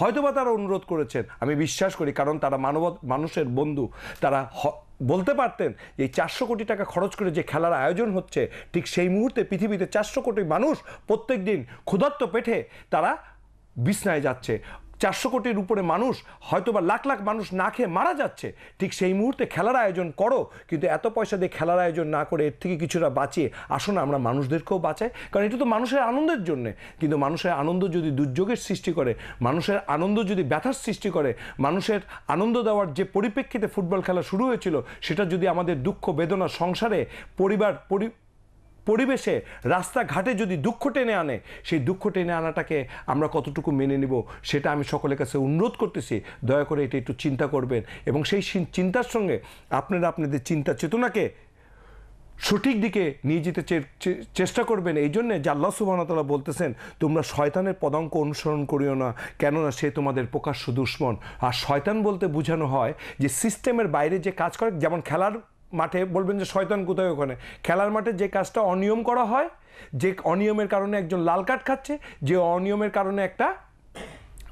হয়তোবা তারা অনুরোধ করেছেন, আমি বিশ্বাস করি, কারণ তারা মানুষের বন্ধু। তারা বলতে পারতেন এই 400 কোটি টাকা খরচ করে যে খেলার আয়োজন হচ্ছে, ঠিক সেই মুহূর্তে পৃথিবীতে 400 কোটি মানুষ প্রত্যেক দিন ক্ষুধার্ত পেটে তারা বিছনায় যাচ্ছে, 400 কোটির উপরে মানুষ, হয়তোবা লাখ লাখ মানুষ না খেয়ে মারা যাচ্ছে। ঠিক সেই মুহূর্তে খেলার আয়োজন করো, কিন্তু এত পয়সা দিয়ে খেলার আয়োজন না করে এর থেকে কিছুটা বাঁচিয়ে আসুন আমরা মানুষদেরকেও বাঁচাই, কারণ এটা তো মানুষের আনন্দের জন্যে। কিন্তু মানুষের আনন্দ যদি দুর্যোগের সৃষ্টি করে, মানুষের আনন্দ যদি ব্যথার সৃষ্টি করে, মানুষের আনন্দ দেওয়ার যে পরিপ্রেক্ষিতে ফুটবল খেলা শুরু হয়েছিল, সেটা যদি আমাদের দুঃখ বেদনা সংসারে পরিবেশে রাস্তাঘাটে যদি দুঃখ টেনে আনে, সেই দুঃখ টেনে আনাটাকে আমরা কতটুকু মেনে নিব, সেটা আমি সকলের কাছে অনুরোধ করতেছি। দয়া করে এটা একটু চিন্তা করবেন, এবং সেই চিন্তার সঙ্গে আপনারা আপনাদের চিন্তা চেতনাকে সঠিক দিকে নিয়ে যেতে চেষ্টা করবেন। এই জন্যে যে আল্লাহ সুবহানাহু ওয়া তাআলা বলতেছেন, তোমরা শয়তানের পদাঙ্ক অনুসরণ করিও না, কেননা সে তোমাদের প্রকাশ্য দুশমন। আর শয়তান বলতে বোঝানো হয় যে সিস্টেমের বাইরে যে কাজ করে, যেমন খেলার মাঠে বলবেন যে শয়তান কোথায়, ওখানে খেলার মাঠে যে কাজটা অনিয়ম করা হয়, যে অনিয়মের কারণে একজন লাল কার্ড খাচ্ছে, যে অনিয়মের কারণে একটা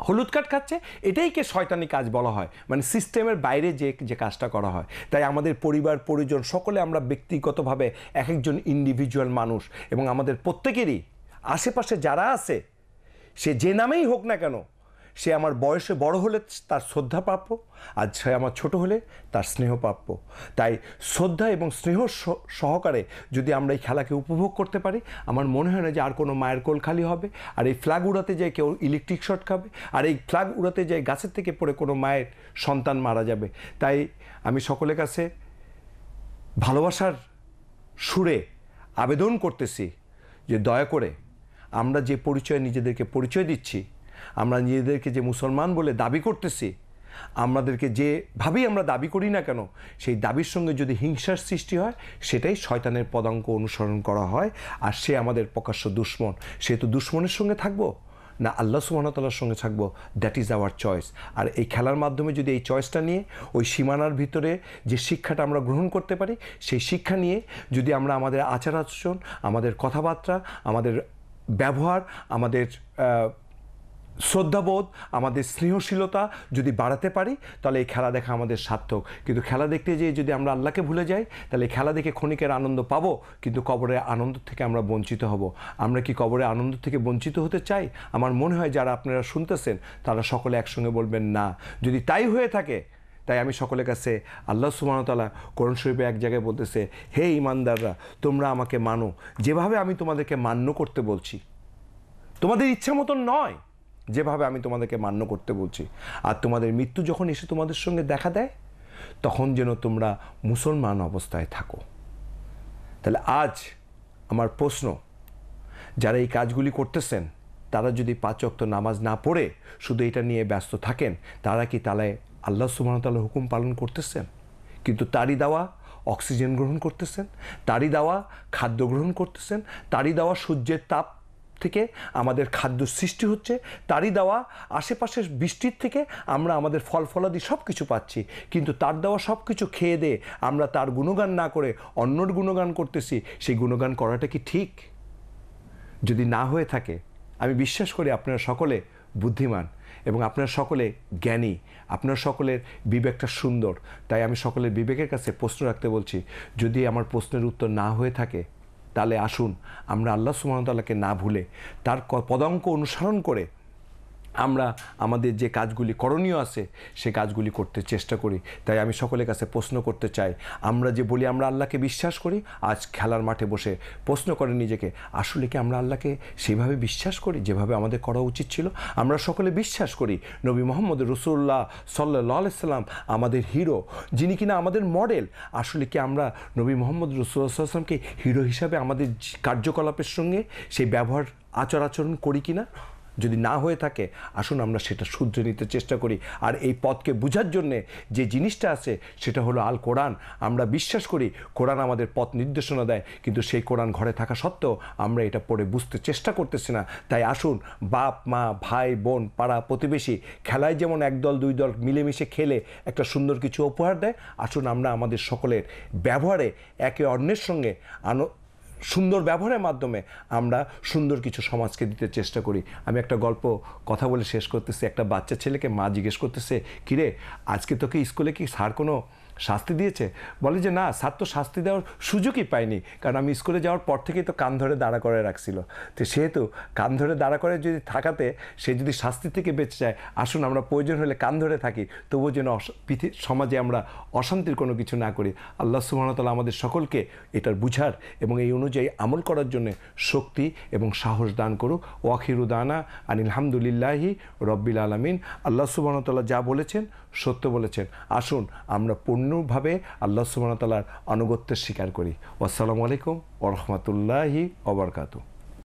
হলুদ কার্ড খাচ্ছে, এটাইকে শয়তানি কাজ বলা হয়, মানে সিস্টেমের বাইরে যে কাজটা করা হয়। তাই আমাদের পরিবার পরিজন সকলে আমরা ব্যক্তিগতভাবে এক একজন ইন্ডিভিজুয়াল মানুষ, এবং আমাদের প্রত্যেকেরই আশেপাশে যারা আছে, সে যে নামেই হোক না কেন, সে আমার বয়সে বড় হলে তার শ্রদ্ধা প্রাপ্য, আর সে আমার ছোট হলে তার স্নেহ প্রাপ্য। তাই শ্রদ্ধা এবং স্নেহ সহকারে যদি আমরা এই খেলাকে উপভোগ করতে পারি, আমার মনে হয় না যে আর কোনো মায়ের কোল খালি হবে, আর এই ফ্ল্যাগ উড়াতে যায় কেউ ইলেকট্রিক শর্ট খাবে, আর এই ফ্ল্যাগ উড়াতে যায় গাছের থেকে পড়ে কোনো মায়ের সন্তান মারা যাবে। তাই আমি সকলের কাছে ভালোবাসার সুরে আবেদন করতেছি যে দয়া করে আমরা যে পরিচয় নিজেদেরকে পরিচয় দিচ্ছি, আমরা নিজেদেরকে যে মুসলমান বলে দাবি করতেছি, আমাদেরকে যেভাবেই আমরা দাবি করি না কেন, সেই দাবির সঙ্গে যদি হিংসার সৃষ্টি হয়, সেটাই শয়তানের পদাঙ্ক অনুসরণ করা হয়। আর সে আমাদের প্রকাশ্য দুশমন। সে তো দুশমনের সঙ্গে থাকবো না আল্লাহ সুবহানাহু ওয়া তাআলার সঙ্গে থাকবো, দ্যাট ইজ আওয়ার চয়েস। আর এই খেলার মাধ্যমে যদি এই চয়েসটা নিয়ে ওই সীমানার ভিতরে যে শিক্ষাটা আমরা গ্রহণ করতে পারি, সেই শিক্ষা নিয়ে যদি আমরা আমাদের আচার আচরণ, আমাদের কথাবার্তা, আমাদের ব্যবহার, আমাদের শ্রদ্ধাবোধ, আমাদের স্নেহশীলতা যদি বাড়াতে পারি, তাহলে এই খেলা দেখা আমাদের সার্থক। কিন্তু খেলা দেখতে যেয়ে যদি আমরা আল্লাহকে ভুলে যাই, তাহলে এই খেলা দেখে ক্ষণিকের আনন্দ পাবো, কিন্তু কবরের আনন্দ থেকে আমরা বঞ্চিত হব। আমরা কি কবরের আনন্দ থেকে বঞ্চিত হতে চাই? আমার মনে হয় যারা আপনারা শুনতেছেন তারা সকলে একসঙ্গে বলবেন না। যদি তাই হয়ে থাকে, তাই আমি সকলের কাছে, আল্লাহ সুবহানাহু ওয়া তাআলা কোরআন শরীফে এক জায়গায় বলতেছে, হে ঈমানদাররা, তোমরা আমাকে মানো যেভাবে আমি তোমাদেরকে মান্য করতে বলছি, তোমাদের ইচ্ছা মতন নয়, যেভাবে আমি তোমাদেরকে মান্য করতে বলছি। আর তোমাদের মৃত্যু যখন এসে তোমাদের সঙ্গে দেখা দেয়, তখন যেন তোমরা মুসলমান অবস্থায় থাকো। তাহলে আজ আমার প্রশ্ন, যারা এই কাজগুলি করতেছেন, তারা যদি 5 ওয়াক্ত নামাজ না পড়ে শুধু এটা নিয়ে ব্যস্ত থাকেন, তারা কি তাহলে আল্লাহ সুবহানাহু ওয়া তাআলার হুকুম পালন করতেছেন? কিন্তু তারই দেওয়া অক্সিজেন গ্রহণ করতেছেন, তারই দেওয়া খাদ্য গ্রহণ করতেছেন, তারই দেওয়া সূর্যের তাপ থেকে আমাদের খাদ্য সৃষ্টি হচ্ছে, তারই দেওয়া আশেপাশের বৃষ্টির থেকে আমরা আমাদের ফল ফলাদি সব কিছু পাচ্ছি। কিন্তু তার দেওয়া সব কিছু খেয়ে দিয়ে আমরা তার গুণগান না করে অন্যর গুণগান করতেছি। সেই গুণগান করাটা কি ঠিক? যদি না হয়ে থাকে, আমি বিশ্বাস করি আপনারা সকলে বুদ্ধিমান এবং আপনারা সকলে জ্ঞানী, আপনারা সকলের বিবেকটা সুন্দর। তাই আমি সকলের বিবেকের কাছে প্রশ্ন রাখতে বলছি, যদি আমার প্রশ্নের উত্তর না হয়ে থাকে, তাহলে আসুন আমরা আল্লাহ সুবহানাহু ওয়া তাআলাকে না ভুলে তার পদাঙ্ক অনুসরণ করে আমরা আমাদের যে কাজগুলি করণীয় আছে সে কাজগুলি করতে চেষ্টা করি। তাই আমি সকলের কাছে প্রশ্ন করতে চাই, আমরা যে বলি আমরা আল্লাহকে বিশ্বাস করি, আজ খেলার মাঠে বসে প্রশ্ন করেন নিজেকে, আসলে কি আমরা আল্লাহকে সেভাবে বিশ্বাস করি যেভাবে আমাদের করা উচিত ছিল? আমরা সকলে বিশ্বাস করি নবী মুহাম্মদ রাসূলুল্লাহ সাল্লাল্লাহু আলাইহি সাল্লাম আমাদের হিরো, যিনি কিনা আমাদের মডেল। আসলে কি আমরা নবী মুহাম্মদ রাসূলুল্লাহ সাল্লাল্লাহু আলাইহি সাল্লামকে হিরো হিসাবে আমাদের কার্যকলাপের সঙ্গে সেই ব্যবহার আচরণ করি কিনা? যদি না হয়ে থাকে, আসুন আমরা সেটা শুধরে নিতে চেষ্টা করি। আর এই পথকে বোঝার জন্যে যে জিনিসটা আছে সেটা হলো আল কোরআন। আমরা বিশ্বাস করি কোরআন আমাদের পথ নির্দেশনা দেয়, কিন্তু সেই কোরআন ঘরে থাকা সত্ত্বেও আমরা এটা পড়ে বুঝতে চেষ্টা করতেছি না। তাই আসুন বাপ মা ভাই বোন পাড়া প্রতিবেশী খেলায় যেমন একদল দুই দল মিলেমিশে খেলে একটা সুন্দর কিছু উপহার দেয়, আসুন আমরা আমাদের সকলের ব্যবহারে একে অন্যের সঙ্গে সুন্দর ব্যবহারের মাধ্যমে আমরা সুন্দর কিছু সমাজকে দিতে চেষ্টা করি। আমি একটা গল্প কথা বলে শেষ করতেছি। একটা বাচ্চা ছেলেকে মা জিজ্ঞেস করতেছে, কিরে আজকে তোকে স্কুলে কি স্যার কোনো শাস্তি দিয়েছে? বলে যে না, স্যার তো শাস্তি দেওয়ার সুযোগই পায়নি, কারণ আমি স্কুলে যাওয়ার পর থেকেই তো কান ধরে দাঁড়া করে রাখছিল। তো সেহেতু কান ধরে দাঁড়া করে যদি থাকাতে সে যদি শাস্তি থেকে বেঁচে যায়, আসুন আমরা প্রয়োজন হলে কান ধরে থাকি, তবুও যেন সমাজে আমরা অশান্তির কোনো কিছু না করি। আল্লাহ সুবহানাহু ওয়া তাআলা আমাদের সকলকে এটার বুঝার এবং এই অনুযায়ী আমল করার জন্য শক্তি এবং সাহস দান করুক। ওয়াখিরু দানা আনিল হামদুলিল্লাহি রব্বিল আলামিন। আল্লাহ সুবহানাহু ওয়া তাআলা যা বলেছেন সত্য বলেছেন। আসুন আমরা পূর্ণভাবে আল্লাহ সুবহানাহু ওয়া তাআলার আনুগত্যের স্বীকার করি। আসসালামু আলাইকুম ওয়া রাহমাতুল্লাহি ওয়া বারাকাতুহু।